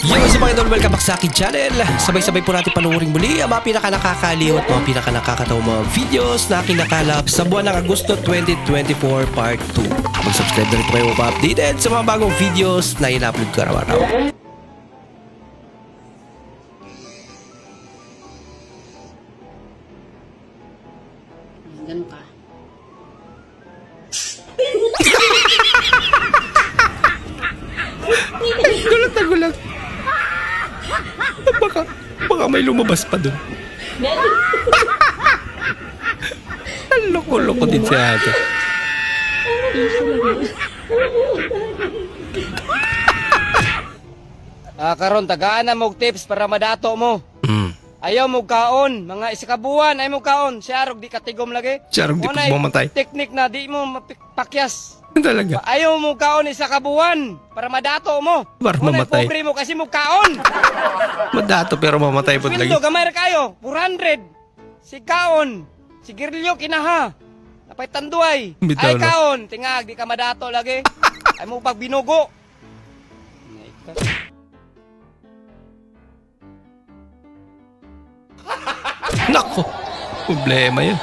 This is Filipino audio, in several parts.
Yo, sa mga idol, welcome back sa akin channel. Sabay-sabay po natin panuorin muli ang mga pinaka-nakakaliw at mga pinaka-nakakatawang mga videos na aking nakalap sa buwan ng Agosto 2024 Part 2. Mag-subscribe na rin po kayo pa-updated sa mga bagong videos na ina-upload ko araw-araw. Ganun ka. Gulat na gulat. Baka may lumabas pa dun. Ang loko-loko din si ate. Karon tagaan na mog tips para madato mo. Ayaw mo kaon, mga isikabuan ay mo kaon. Siyarog di katigom lagi. Siyarog di Unay mamatay. teknik na di mo mapakyas. Talaga. Ayaw mo kaon isa kabuan para madato mo. Para Unay mamatay. pobre mo kasi mo kaon. Madato pero mamatay po lagi. Pildo gamay ra kayo, 400. Si kaon, si Girilyo kinaha. Napay tanduay. Bitaw, Ay no? kaon, tingag di ka madato lagi. Ay mo pag binugo. Nako. Problema yun.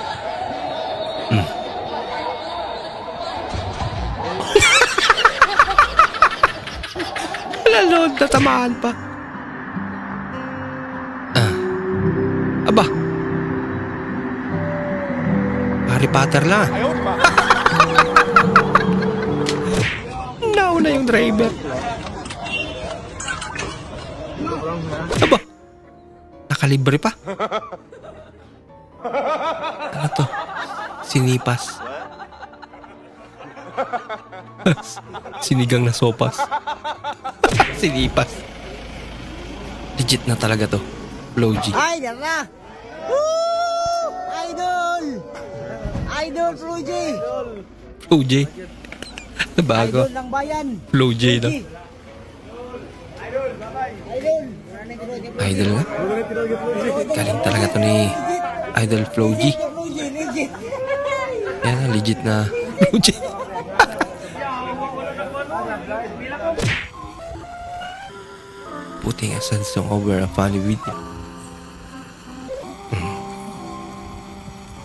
Lalo, tatamaan pa. Aba. Harry Potter lang. Nauna yung driver. Aba. Nakalibre pa. Ano to? Sinipas. Sinigang na sopas. Sinipas. Legit na talaga to. Flow G. Ay, dara! Woo! Idol! Idol Flow G! Flow J. Bago. Idol ng bayan! Flow J na. Idol! Idol na. Galing talaga to ni Idol Flow G. Flow G, legit! Yan ang legit na Flow J. Putting a sense song over a funny video.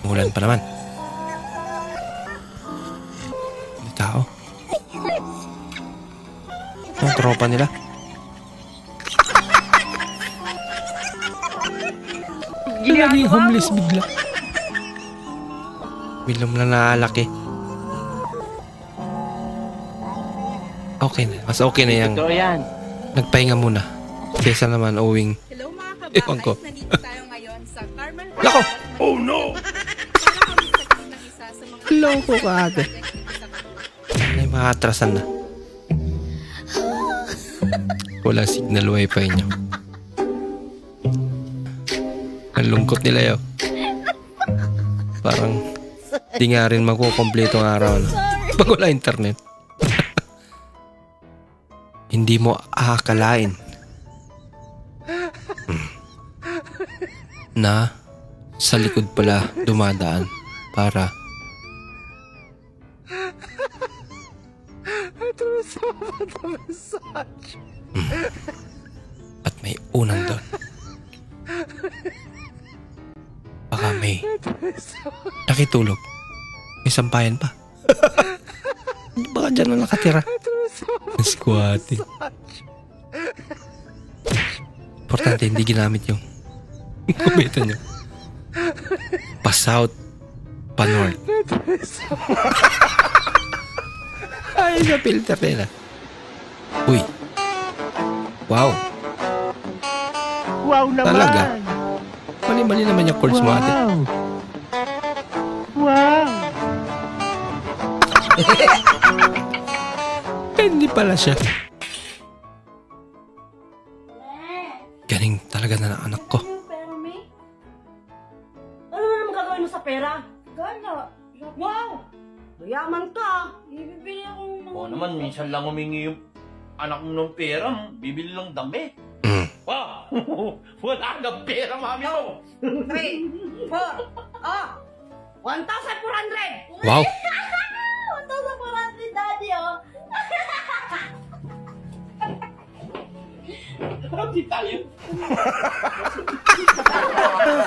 Umulan pa naman. May tao. Ang tropa nila. Laging homeless bigla. Bilom na naalaki. Okay na. Mas okay na yung nagpahinga muna. Kesa naman owing. Hello mga Ewan ko. kabakay, nandito tayo ngayon sa Carmen. Lako! Oh no! Loko ka ate. Ay, makatrasan na. Wala signal wifi nyo. Ang lungkot nila yun. Parang di nga rin magkukompleto ang araw na. Pag wala internet. Hindi mo akalain na sa likod pala dumadaan para at may unang doon. Baka may nakitulog. May sampayan pa. Baka dyan na nakatira. Squatting. Importante hindi ginamit yung kumita nyo. Pa-south, pa-north. Ay, sa filter nila. Uy. Wow. Wow naman! Talaga. Mali-mali naman yung chords mo ate. Wow! Hindi pala siya. Galing talaga na ng anak ko. Pero May, ano naman gagawin mo sa pera? Gana. Wow! Mayaman ka. Ibibili akong mga... Oo naman, minsan lang humingi yung anak mo ng pera, bibili lang damit. Wow! Wala kang pera, mami mo! 3, 4, 1,400! Wow. 1,400, daddy, oh! Hindi tayo.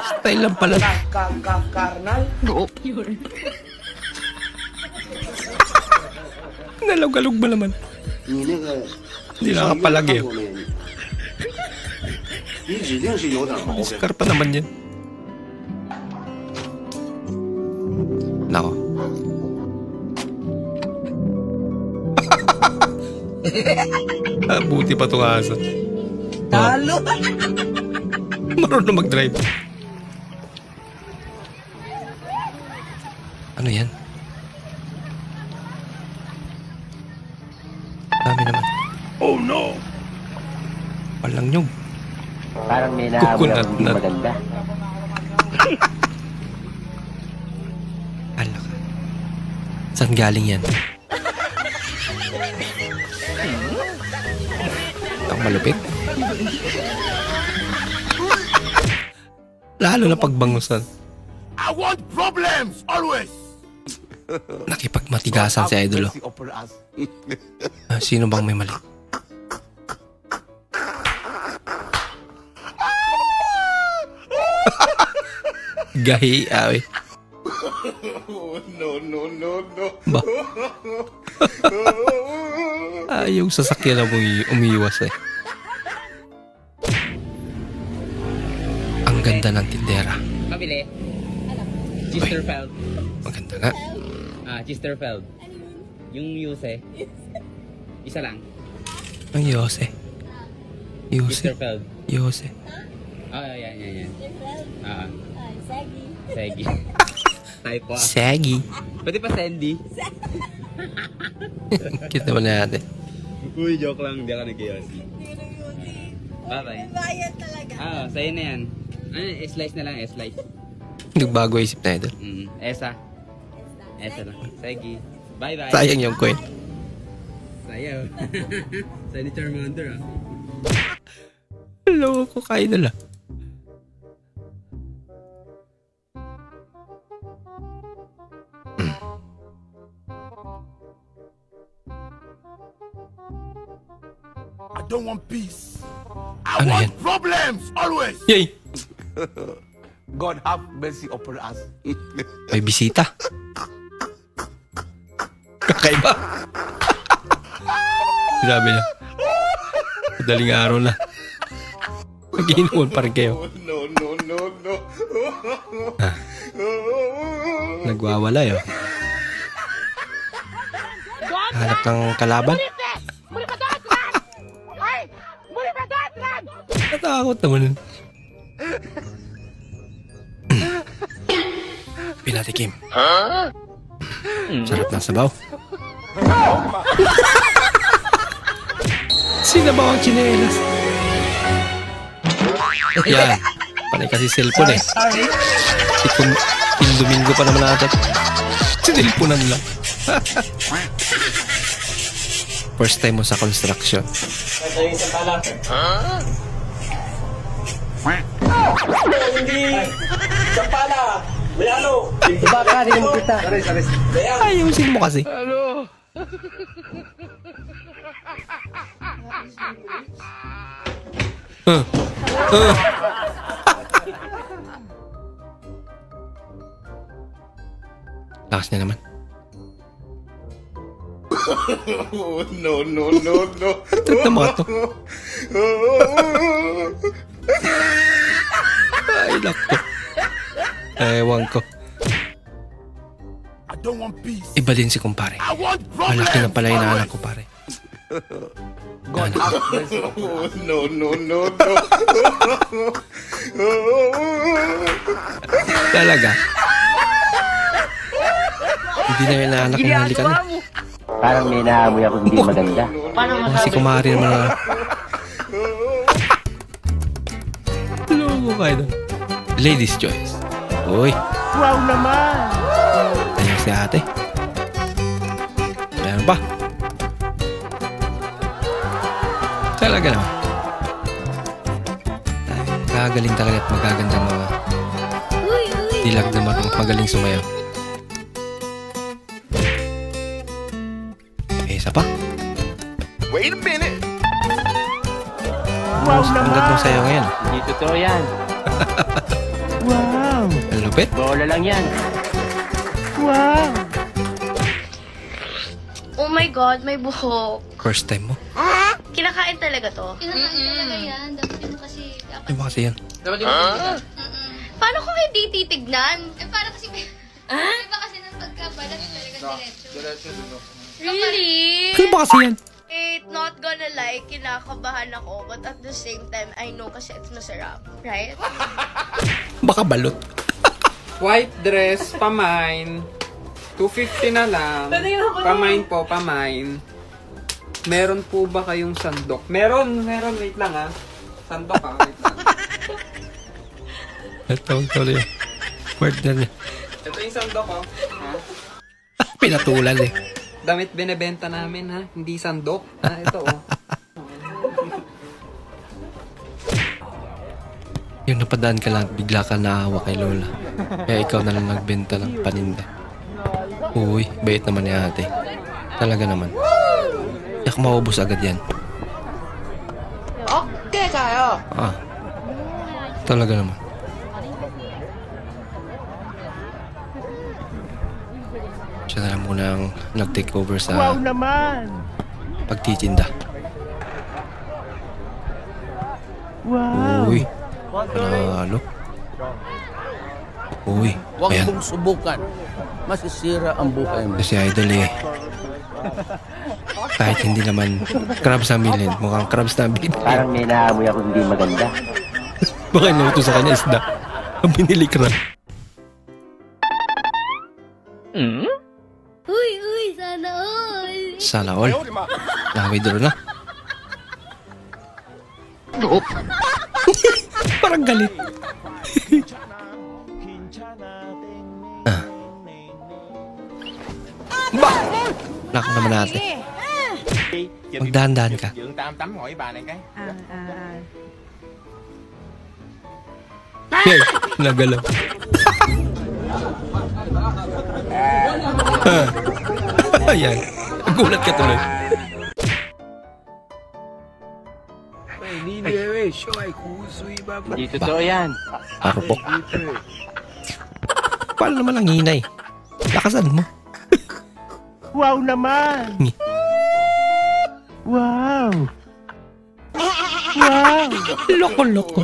Style lang pala. Karnal? Nalog-alog ba naman? Hindi nakapalagi. Oscar pa naman yan. Nako. Buti pa itong aso. Talo! Marunong mag-drive. Ano yan? Dami naman. Oh no! Walang nyug. Parang may Coconut nut. maganda. Ala ka. Saan galing yan? Ang malupit. Lalo na pagbangusan. I want problems always. Nakipagmatigasan si Idolo. Sino bang may mali? Gahi, awe. No. Ba? Yung sasakyan na umiiwas eh. Ang ganda ng tindera. Mabili. Chesterfield. Maganda nga. Chesterfield. Yung Yuse. Isa lang. Ang Yose. Yose. Chesterfield. Yose. Yan. Segi. Typo. Saggy. Pwede pa Sandy. Cute naman natin. Uy, joke lang. Hindi ako nag-iossi. Bye-bye. Bayad talaga. Sa'yo na yan. Slice na lang, slice. Nagbago isip na Idol. Esa lang. Segi. Bye-bye. Sayang yung coin. Sayaw. Sa'yo ni Charmander Hello ko kay Idol ah. I don't want peace. Ano I want yan? problems always. Yay! God have mercy upon us. May bisita. Kakaiba. Sabi niya. Madaling araw na. Mag-iinuman pa rin kayo. No. Nagwawalay oh. Hanap ng kalaban. Natakot naman. Pinatikim. Sarap ng sabaw. Sinabaw ang tsinelas. Yan. Panay kasi cellphone eh. Domingo pa naman natin. Sinilpunan lang. First time mo sa construction. Baka rin mo kita. Ayusin mo kasi. Lakas niya naman. No. Trip na mga to. Ay, lako. Ewan ko. I don't want peace. Iba din si kumpare. I want problems. Malaki na pala yung anak ko, pare. God have mercy upon us. No. Talaga. Hindi na yung anak ng halikan. Parang may naamoy ako hindi maganda. Si kumari naman na. Loko kayo doon. Ladies' choice. Uy. Wow naman! Ayan si ate. Meron pa. Talaga naman. Gagaling talaga at magagandang mga dilag na magaling sumayaw. Isa pa. Wait a minute. Wow Ang naman! ganda sa'yo ngayon. Hindi totoo yan. Wow! Ang lupit. Bola lang yan. Wow! Oh my God, may buhok. First time mo. Kinakain talaga to. Kinakain talaga yan. Dapat mo kasi dapat. Ano ba kasi yan? Paano kung hindi titignan? Eh, para kasi may... Iba kasi ng pagkabalat talaga diretso. Really? Ano ba kasi yan? It's not gonna lie, kinakabahan ako. But at the same time, I know kasi it's masarap. Right? Baka balot. White dress, pamain. 250 na lang. Pamain po, pamain. Meron po ba kayong sandok? Meron. Wait lang ha. Sandok ha, wait lang. Ito, tuloy. Word na niya. Ito yung sandok oh. Ha? Pinatulan eh. Damit binebenta namin ha. Hindi sandok. Ha, ito oh. Yung napadaan ka lang, bigla ka naawa kay Lola. Kaya ikaw na lang nagbenta ng paninda. Uy, bait naman ni ate. Talaga naman. Yak maubos agad yan. Okay kayo. Ah. Talaga naman. Siya na lang muna ang nag-take over sa Wow naman! pagtitinda. Wow! Uy. Panalo. Uy. Huwag Ayan. mong subukan. Masisira ang buhay mo. Si Idol eh. Kahit hindi naman crabs na bilhin. Mukhang crabs na bilhin. Parang may naamoy ako hindi maganda. Baka inuto sa kanya isda. Ang binili crab. Uy, sana all. Sana all. Nakawidro na. Parang galit. Ah. Ba! Nak naman natin. Magdahan-dahan ka. Yay! Nagalaw. Ayan. Nagulat ka tuloy. Hindi totoo yan. Parupok. Paano naman ang hinay? Lakasan mo. Wow naman! Ni. Wow! Wow! Loko-loko.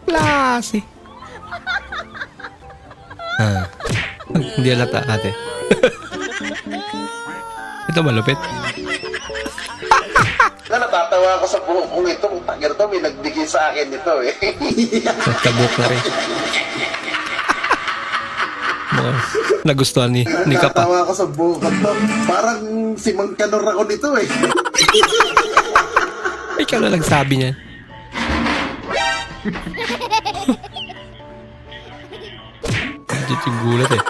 Klase. Ah. Hindi alata ate. Ito malupit. Natatawa ako sa buhok kong ito. Ang tagar to, may nagbigay sa akin ito eh. Nagkabuk na rin. Mukhang nagustuhan ni Kapa. Natatawa ako sa buhok ko to. Parang si Mang Kanor ako nito eh. Ikaw na nagsabi niya. Dito yung gulat eh.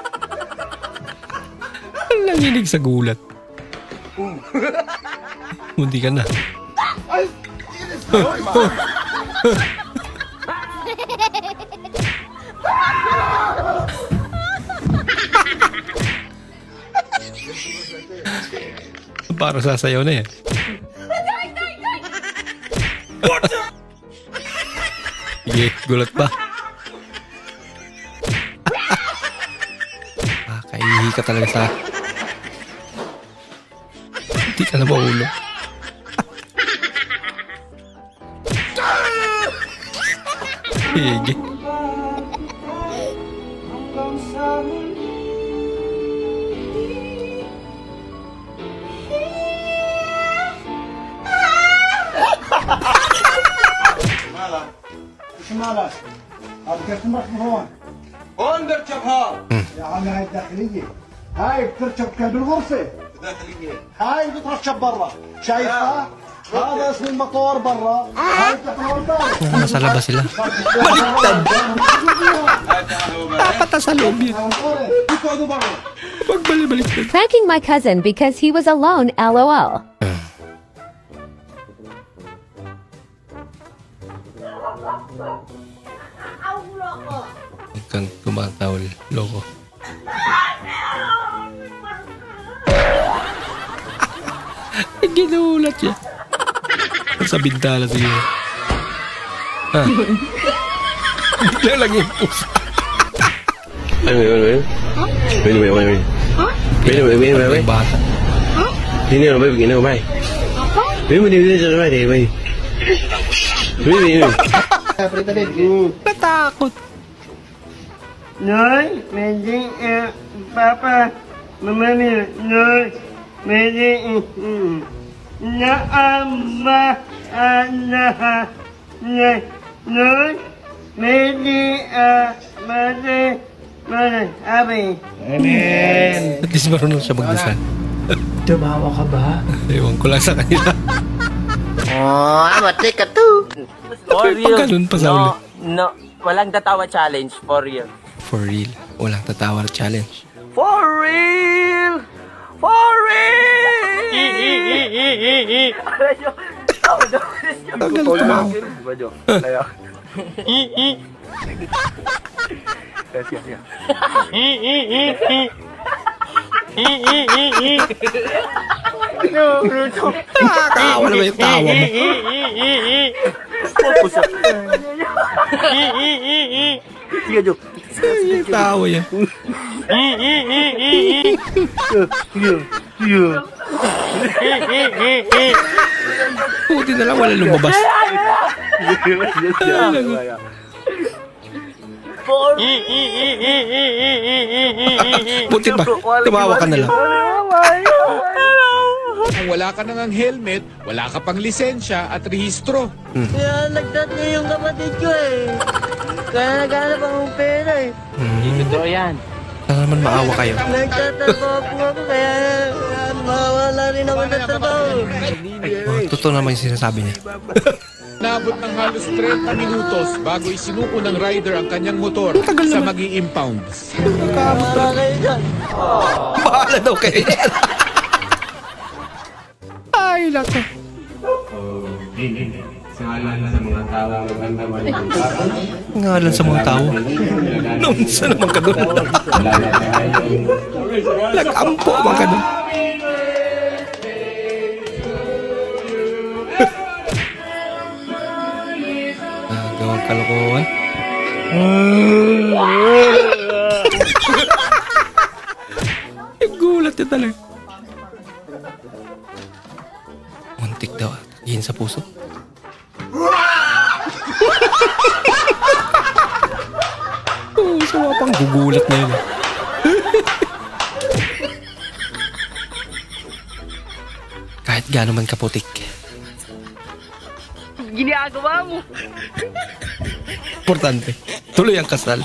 Ang nanginig sa gulat. Hindi ka na. Para sasayaw na yan. Sige, gulat pa. Kaihi ka talaga sa... Hindi ka na maulo. Sige. مالك؟ بتركب هون. هون بركبها. يا عمي هاي الداخلية. هاي بتركب بالغرفة. داخلية. هاي بتركب برا. شايفها؟ هذا اسم المطور برا. هاي بتحمل الباب. Nasa labas sila. Baliktad. Dapat nasa loob yun. Huwag baliktad. Pranking my cousin because he was alone, lol. kang tumatawal. Loko. Ginulat siya. Sa bintana siguro. Ha? Bigla lang yung pusa. May bata. Natakot. Noy, medyo, Papa, Mama Mia, Noy, medyo, Naama, Noy, medyo, Mate, Abi. Amen. At least marunong siya magdasal. Tumawa ka ba? Ewan ko lang sa kanila. Oh, amate ka to. For real. Pag ganun pa sa ulit. No, walang tatawa challenge. For real. For real. Walang tatawa challenge. For real. For real. Tagal tumawa. Nakakawa naman yung tawa mo. Yung tawa yan. Puti na lang wala lumabas. Buti pa, tumawa ka na lang. Kung wala ka nang helmet, wala ka pang lisensya at rehistro. Kaya nagdat niya yung kapatid ko eh. Kaya naghanap akong pera eh. Totoo yan. Sana naman maawa kayo. Nagtatrabaho po ako kaya mawala rin ako ng trabaho. Oh, totoo naman yung sinasabi niya. Nabot ng halos 30 minutos bago isinuko ng rider ang kanyang motor sa mag-i-impound. Bahala kayo dyan. Bahala daw kayo dyan. Ay, lako. Ngalan sa mga tao. Noon sa naman ka doon. Nag-ampo naman ka doon. Gawang kalokohan. Yung gulat niya talaga. Muntik daw at ihin sa puso. Sawa pang gugulat na yun. Kahit gaano man kaputik. Ginagawa mo. Importante. Tuloy ang kasal.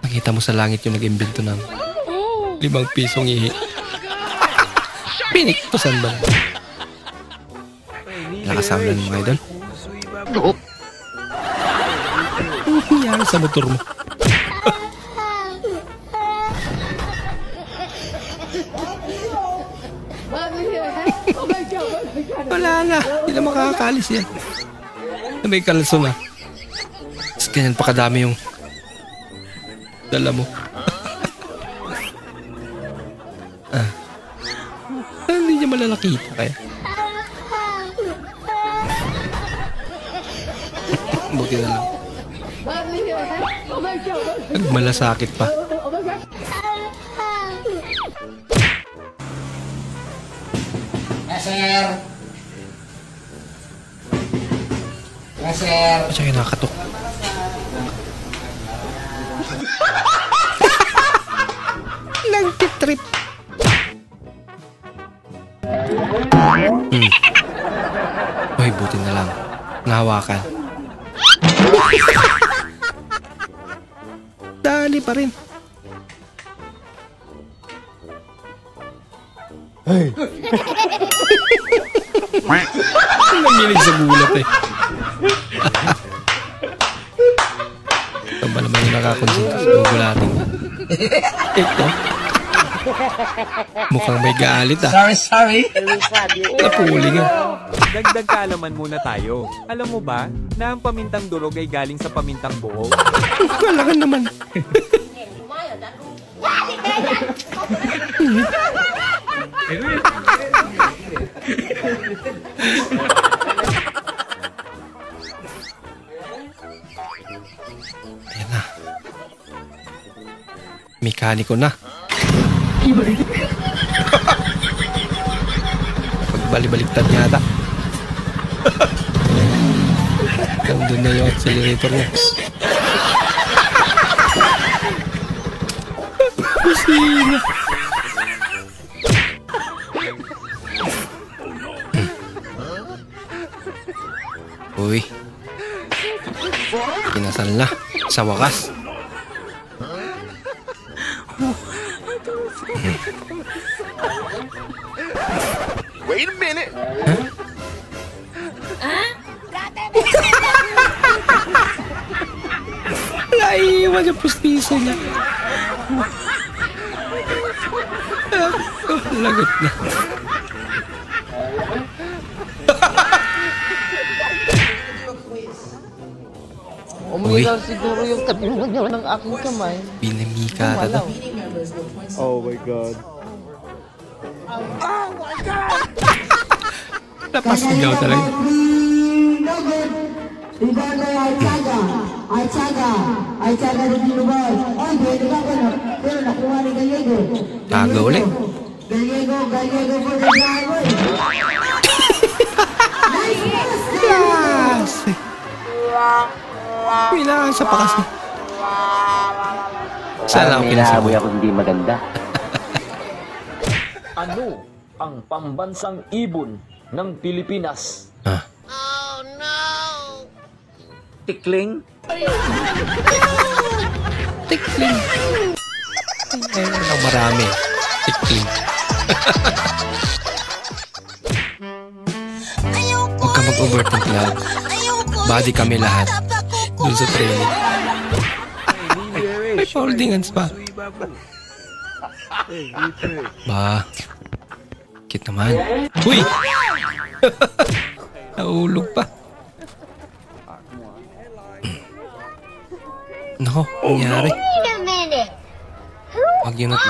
Nakita mo sa langit yung nag-imbento ng 5 pisong ihi. Piniktosan ba? Nakasama na mga idol. Yan sa motor mo. Wala na. Hindi na makakakalis yan. May kalso na. Tapos ganyan pa kadami yung dala mo. Hindi niya malalakita kaya. Buti na lang. Nagmalasakit pa. Sir. Sir. At saka nakatok. Nagtitrip. Uy, buti na lang. Nahawakan. Dali pa rin. Hey. Nanginig sa gulat eh. Ito ba naman yung nakakonsentrate sa gulating? Ito. Mukhang may galit ah. Sorry. Napuli nga. Dagdag kaalaman muna tayo. Alam mo ba na ang pamintang durog ay galing sa pamintang buo? Kailangan naman. Ayan na. Mekaniko na. Pagbalik-baliktad yata. Nandun na yung accelerator niya. Kusina. Uy. Kinasal na. Sa wakas. Wait a minute. Naiiwan yung pustiso niya. Lagot na. Umilaw siguro yung tabi ng aking kamay. Pinamika ka na. Oh my God. Oh my God! Napasigaw talaga. Taga ulit. Klase. Pinasa pa kasi. Sana ako pinasabay ako hindi maganda. Ano ang pambansang ibon ng Pilipinas? Oh no! Tikling? Tikling. Ay, marami. Tikling. Huwag ka mag-overthink lang. Body kami lahat. Doon sa training. May folding hands pa. Ba. Kit naman. Uy! Naulog pa. Nako, nangyari. Wag yun at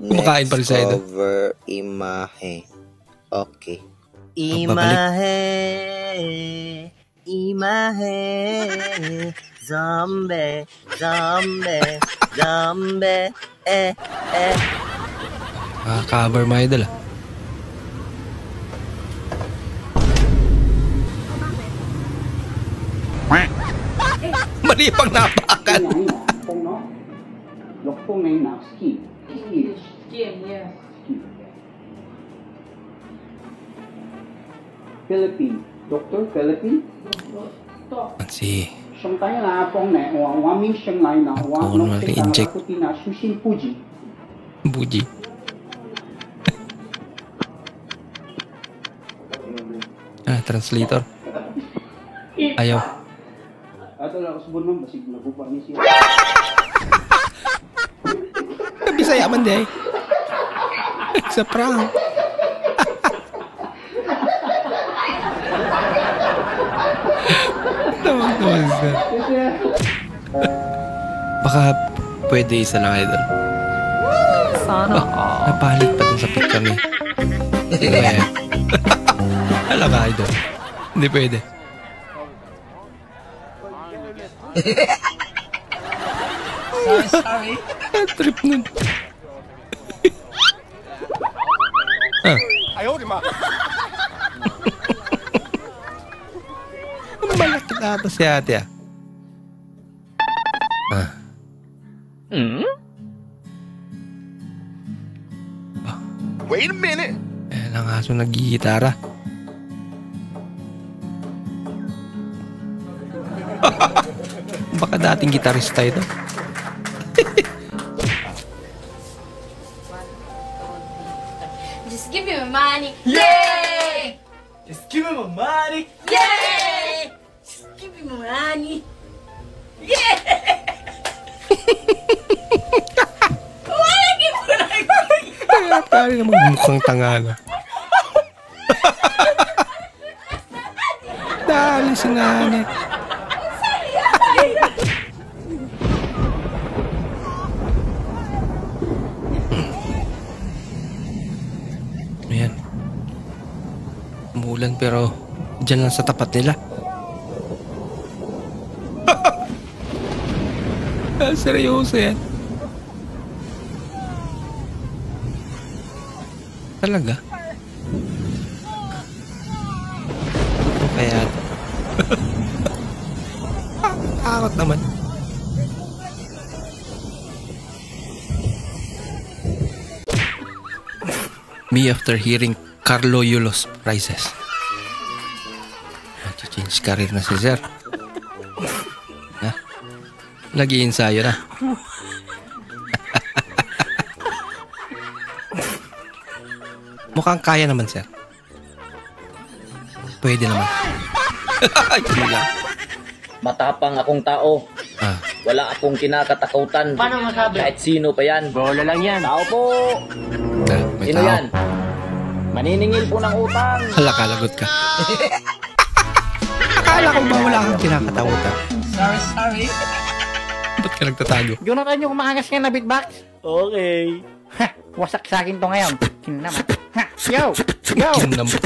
kumakain pa rin sa ito. Over imahe. Okay. Imahe. Imahe. Zombie. Zombie. Zombie. Cover my idol ah. Mali pang napakan. Philippine. Doctor, Philippine? Si... inject. Buji. Translator. Ayaw. Ato lang kasubod mo, basig nagupa ni siya. Bisaya man di. Sa prank. Baka pwede isa lang idol. Sana napalit pa dun sa picture niya. Alam ka idol. Hindi pwede. Sorry. Trip nun. Ayaw di ma. Malakit ata si ate ah. Wait a minute. Eh, lang aso nag-gitara. Baka dating gitarista ito. Just give me my money. Yay! Just give me my money. Yay! Just give me my money. Yeah! Wala, give mo na Dali naman mukhang tanga na. Dali si nanay. Ayan. Umulan pero dyan lang sa tapat nila. Seryoso yan. Talaga? Ito kaya ito. Takot naman. Me after hearing Carlo Yulos prices. Change career na si Sir. Ha? Nag-iinsayo na. Mukhang kaya naman, Sir. Pwede naman. Matapang akong tao. Wala akong kinakatakutan. Paano masabi? Kahit sino pa yan. Bola lang yan. Tao po! May Sino tao. yan? Maniningil po ng utang. Hala, kalagot ka. Akala ko ba wala kang kinakatakutan? Sorry. Ba't ka nagtatago? Jonathan yung kumahangas ngayon na beatbox? Okay. Ha! Wasak sa akin to ngayon. Kinnaman. Ha! Yo! Yo! Kinnaman.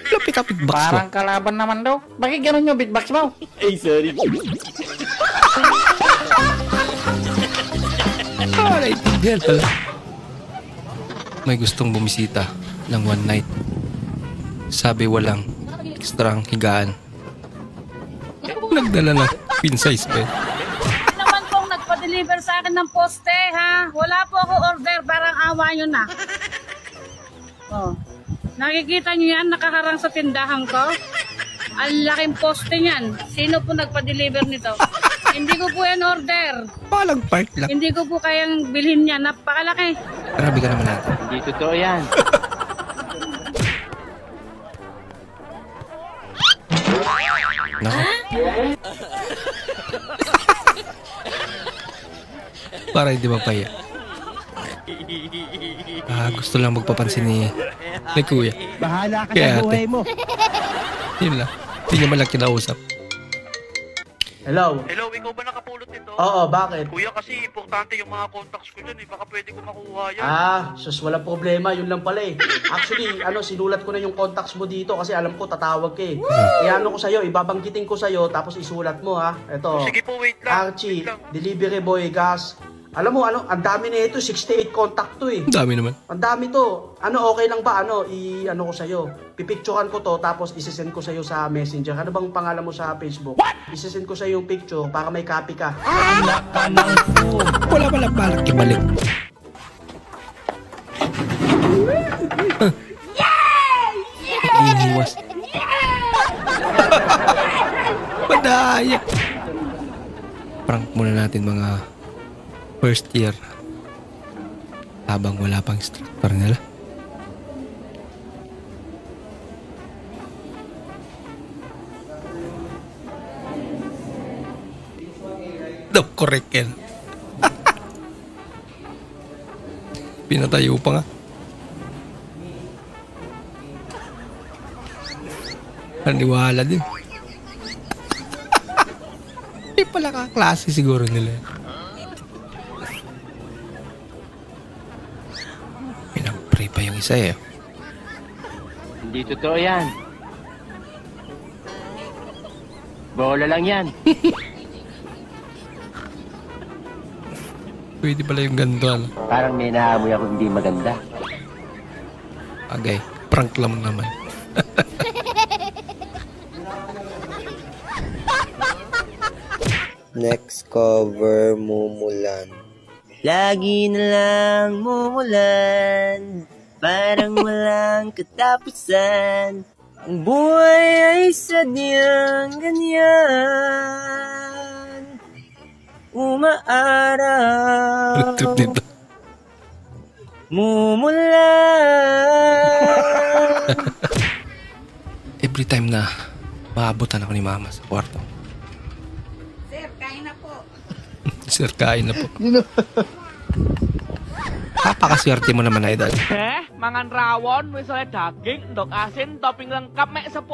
Lapit-lapit box mo. Parang kalaban naman daw. Bakit ganun yung beatbox mo? Ay, sorry. Naintindihan pala. May gustong bumisita ng one night. Sabi walang ekstrang higaan. Nagdala na queen size pa eh. Naman pong nagpa-deliver sa akin ng poste, ha? Wala po ako order, parang awa nyo na. Oh. Nakikita nyo yan, nakaharang sa tindahan ko? Ang laking poste niyan. Sino po nagpa-deliver nito? Hindi ko po yan order. Palang part lang. Hindi ko po kayang bilhin niya. Napakalaki. Grabe ka naman natin. Hindi totoo yan. Nako. Para hindi mapaya. Gusto lang magpapansin ni Kuya. Bahala ka Kaya sa buhay ate. mo. Yun lang. Hindi niya malang kinausap. Hello? Hello, ikaw ba nakapulot nito? Oo, bakit? Kuya, kasi importante yung mga contacts ko dyan eh. Baka pwede ko makuha yan. Sus, walang problema. Yun lang pala eh. Actually, sinulat ko na yung contacts mo dito kasi alam ko tatawag ka eh. Ano ko sa'yo, ibabanggitin ko sa'yo tapos isulat mo ha. Ito. Sige po, wait lang. Archie, delivery boy, gas. Alam mo, ang dami na ito, 68 contact to eh. Ang dami naman. Ang dami to. Okay lang ba? Ko sa'yo. Pipicturean ko to, tapos isisend ko sa'yo sa messenger. Ano bang pangalan mo sa Facebook? Isisend ko sa'yo yung picture para may copy ka. Anak ka ng po. Wala pala balak ibalik. Iniwas. Padaya. Prank muna natin mga first year habang wala pang instructor nila. Correct yan. Pinatayo pa nga. Naniwala din. Hindi pala kaklase siguro nila. Pinag-pray pa yung isa eh. Hindi totoo yan. Bola lang yan. Pwede pala yung ganito ano. Parang may naamoy ako hindi maganda. Agay, prank lang naman. Next cover, Mumulan. Lagi na lang mumulan, parang walang katapusan. Ang buhay ay sadyang ganyan. Umaaraw, mumulan. Every time na maabutan ako ni Mama sa kwarto. Sir, kain na po. Sir, kain na po. Napakaswerte mo naman, idol. Mangan rawon, misalnya daging, endok asin, topping lengkap, mek 10.000,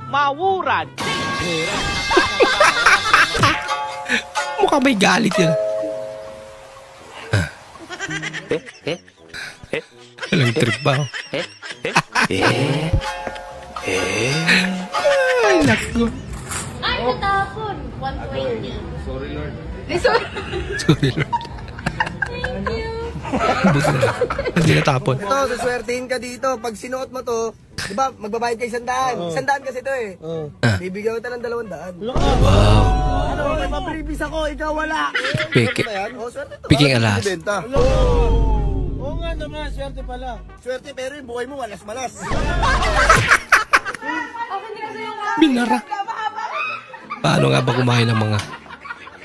mawuran. Mukha may galit yun. Walang trip ba? Ay, naku. Ay, natapon. 120. Sorry, Lord. Sorry, Lord. Thank you. Buti na. Hindi natapon. Ito, suswertein ka dito. Pag sinuot mo to, di ba, magbabayad ka 100. 100 kasi ito eh. Bibigyan kita ng 200. Wow. Ano, may papribis ako, ikaw wala. Picking alas. Oo nga naman, swerte pala. Swerte pero yung buhay mo walas-malas. Binara. Paano nga ba kumain ng mga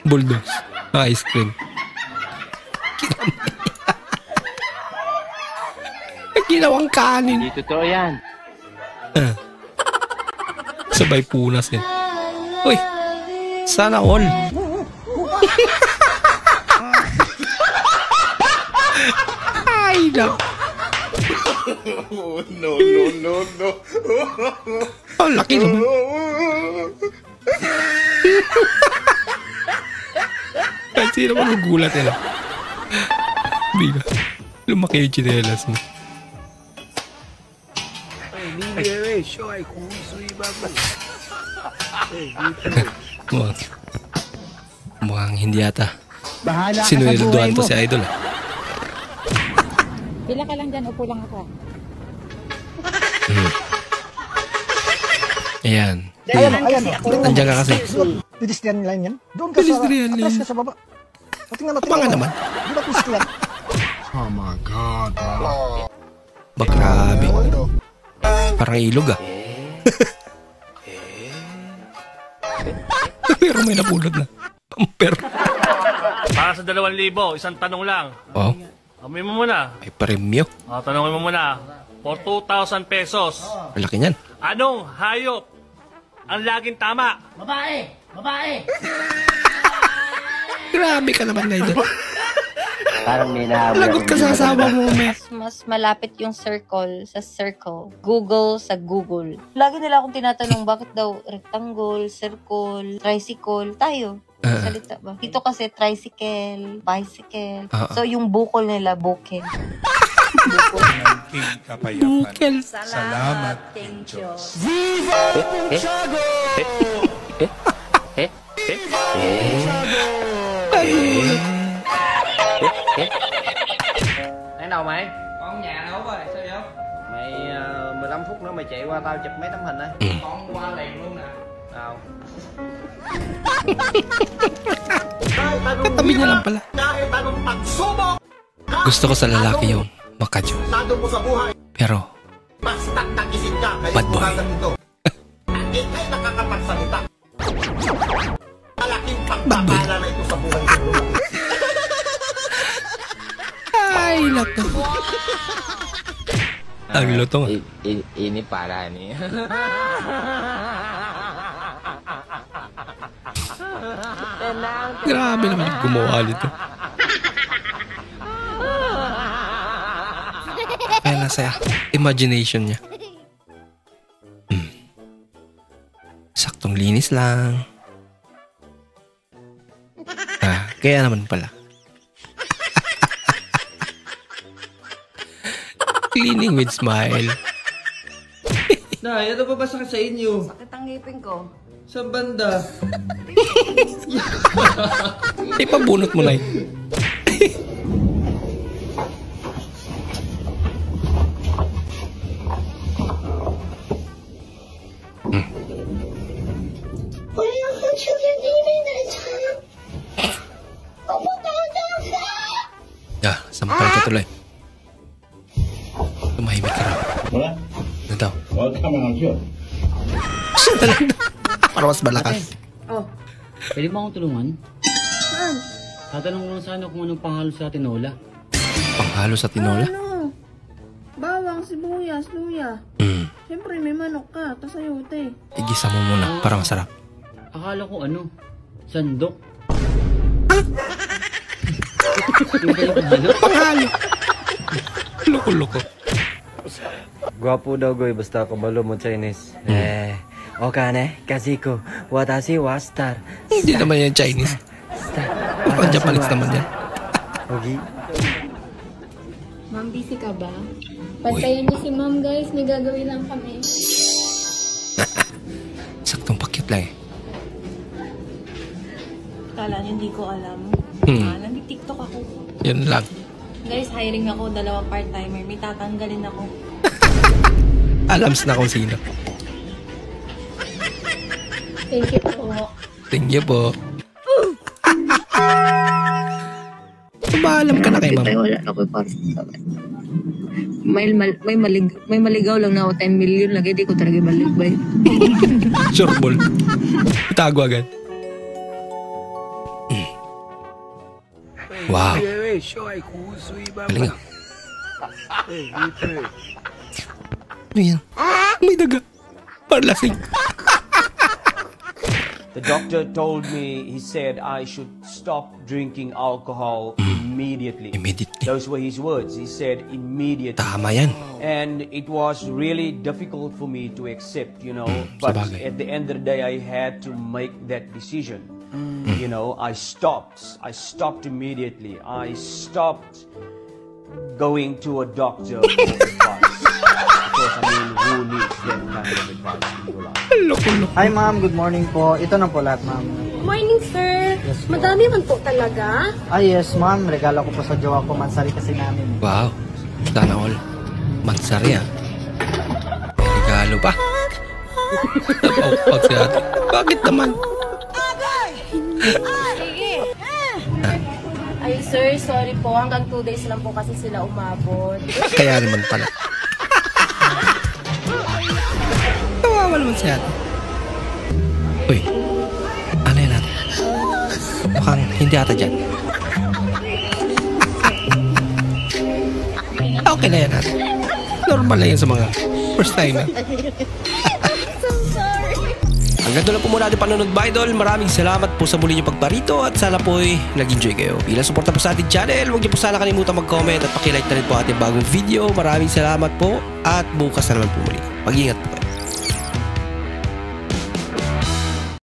bulldogs? Mga ice cream. Ginawang kanin. Hindi totoo yan. Sabay punas yan. Uy, sana all. Ay, no. No. Ang laki naman. Kahit sino magugulat nila. Biga. Lumaki yung chinelas mo. Mukhang hindi yata sinueldoan to si Idol. Pila ka lang dyan, upo lang ako. Ayan. Ayan. Nandiyan ka kasi. Pedestrian line yan. Doon ka sa atras ka sa baba. Tingnan natin. Mga naman. Di ba pedestrian? Oh my God. Grabe. Parang ilog ah. Pero may napulot na. Pamper. Para sa 2,000, isang tanong lang. Oh. Amoy mo muna. May premyo. Tanongin mo muna. For 2,000 pesos. Malaki niyan. Anong hayop ang laging tama? Babae! Grabe ka naman, Idol. Parang may nahabol. Lagot ka sa asawa mo, me. Mas malapit yung circle sa circle. Google sa Google. Lagi nila akong tinatanong bakit daw rectangle, circle, tricycle. Tayo. Salita ba? Dito kasi tricycle, bicycle. So yung bukol nila, bukil. King Kapayapaan. Salamat, King Diyos. Viva Santiago! Thế nào mày? Con nhà đâu rồi, sao vậy? Mày 15 phút nữa mày chạy qua tao chụp mấy tấm hình đây. Con qua liền luôn nè. Nào. Katabi niya lang pala. Gusto ko sa lalaki yung makadyo. Pero, bad boy. Bad boy. Ay, naku. Ang lutong ah. Ini parah nih. Grabe naman yung gumawa nito. Kaya nasa imagination niya. Saktong linis lang. Kaya naman pala. Cleaning with smile. Nay, ano ba sakit sa inyo? Sakit ang ngipin ko. Sa banda. Ipabunot mo na yun. Sampal ka tuloy. Tumahimik ka raw. Ano daw? Para mas malakas. Pwede mo akong tulungan? Saan? Tatanong lang sana kung anong panghalo sa tinola. Panghalo sa tinola? Ano? Bawang, sibuyas, luya. Siyempre may manok ka, tas sayote. Igisa mo muna para masarap. Akala ko ano? Sandok. Panghalo. Loko-loko. Gwapo daw goy, basta kabalo mo Chinese. Okane, kasiko, watashi wa star. Hindi naman yan Chinese. Parang Japanese naman yan. Okay. Ma'am, busy ka ba? Pantayan niyo si ma'am, guys. May gagawin lang kami. Saktong pakyat lang eh. Kala niyo hindi ko alam. Nag-TikTok ako. Yan lang. Guys, hiring ako, 2 part-timer. May tatanggalin ako. Alams na kung sino. Thank you po. Thank you po. Maalam ka na kay ma'am. Wala na ko para may maligaw lang na ako 10 million lagi. Di ko talaga maligbay. Sure ball. Itago agad. Wow. Galing ah. Ano yan? May daga. Parlasing. The doctor told me, he said I should stop drinking alcohol immediately. Immediately. Those were his words. He said immediately. Tama yan. And it was really difficult for me to accept, you know. But at the end of the day, I had to make that decision. You know, I stopped. I stopped immediately. I stopped going to a doctor for advice. Because, I mean, who needs that kind of advice in your life? Hi ma'am, good morning po. Ito na po lahat ma'am. Morning, sir. Yes, Madami man po talaga. Yes ma'am, regalo ko po sa jowa ko, mansari kasi namin. Wow. Sana all. Mansari ah. May regalo pa. Napaupak si ate. Bakit naman? Sige. Ay, sir, sorry po. Hanggang 2 days lang po kasi sila umabot. Kaya naman pala. Tawawa naman si ate. Uy. Ano yan ate? Mukhang hindi ata dyan. Okay na yan ate. Normal na yan sa mga first timer. Hanggang doon lang po muna ating panonood ba idol. Maraming salamat po sa muli niyong pagparito at sana po'y nag-enjoy kayo. Bilang suporta po sa ating channel, huwag niyo po sana kalimutan mag-comment at pakilike na rin po ating bagong video. Maraming salamat po at bukas na naman po muli. Mag-ingat po kayo.